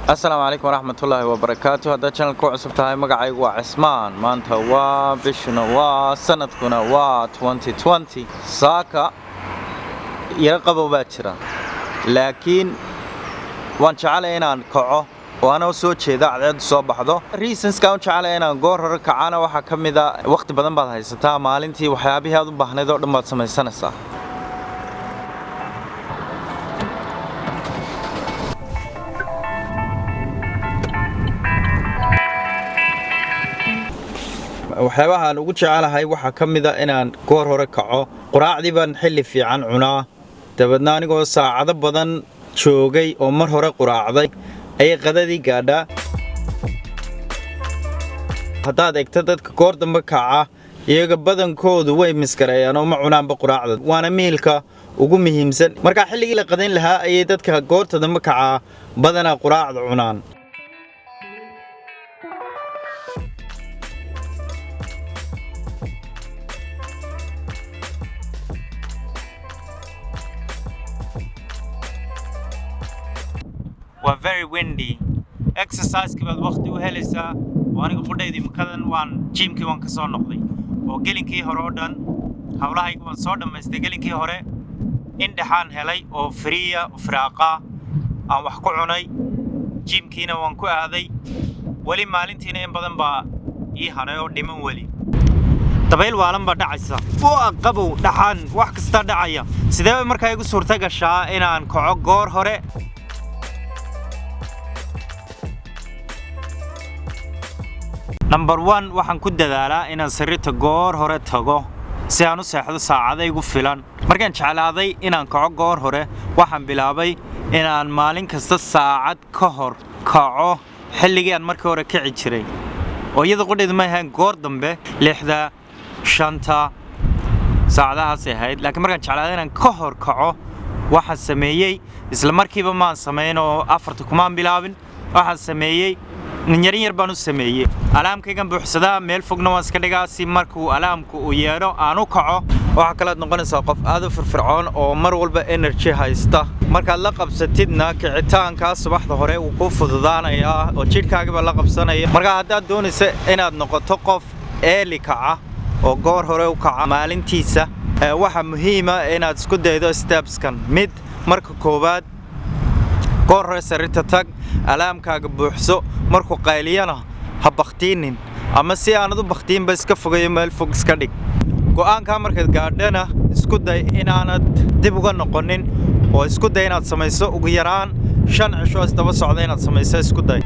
السلام عليكم ورحمة الله وبركاته. هذا channel كو عصب تاعي مقعي وعثمان مانتا وبشنا وسنتكنا 2020 ساكا يرقبوا باكرا لكن وان شعالي إنان كعو وانا وسوى شيدا عدد صوب بحضو reasons كاون شعالي إنان قور ركعانا وحا كميدا وقت بدن بعد هاي ستا مالنتي وحيابي هادو بحنا دور دمات سمي سنسا waxyaabaha aan ugu jecelahay waxa kamid ah inaan goor hore kaco quraacdii baan xilli fiican cunaa dabadna anigoo saacado badan joogay oo mar hore quraacday ay qadadii gaadha hadaad eegto dadka goor dambe kaca iyaga badankoodu way miskareeyaan oo ma cunaanba quraacda waana meelka ugu muhiimsan marka xilligii la qadayn lahaa ay dadka goorta dambe kaca badana quraacda cunaan very windy exercise كبد وقت وهلسا وأنا قفودي مكان وان جيم كي وان كسر نقضي وقلين كي هرودن حولها يكون صادم مستقلين كي هره إندحان هلاي أو فريا وفراقة أو وحكو عني جيم كينا وان كو هذي ولي مالين تينا بدن با هره وديمن ولي طبيل وعالم بدعسا وقبو دحان وحك استار دعيا سيدا مركا يقول صورتك الشاء إن عن كعق جور هره Number 1 waxaan ku dadaalaa inaan sariirta goor hore tago si aan u seexdo saacado igu filan markaan jeclaaday inaan kaco goor hore waxaan bilaabay inaan maalin kasta saacad ka hor kaco xilligii aan markii hore kici jiray oo iyada qodheedu ma ahayn goor dambe 6:05 saacadahaas ahayd laakiin markaan jeclaaday inaan ka hor kaco waxaan sameeyay isla markiiba ma sameeyn oo 4 kumaan bilaabin waxaan sameeyay yar baan u sameeyay alaamkaygan buuxsada meel fogna waan iska dhigaa si markuu alaamku u yeero aan u kaco waxa kala noqonaysa qof aad u firfircoon oo mar walba energy haysta marka la qabsatidna kicitaanka subaxda hore uu ku fududaanaya oo jidhkaaga la qabsanaya marka hadaad doonayso inaad noqoto qof early kaca oo goor hore u kaca maalintiisa waxa muhiim ah inaad isku daydo steps kan mid marka koobaad goor hore sariirta tag alaamkaaga buuxso markuu qayliyana ha baqtiinin ama si aanad u baqtiin ba iska fogeeyo meel fog iska dhig go'aanka markaad gaadhana isku day inaanad dib uga noqonin oo isku day inaad samayso ugu yaraan 5 cisho isdaba socda inaad samayso isku day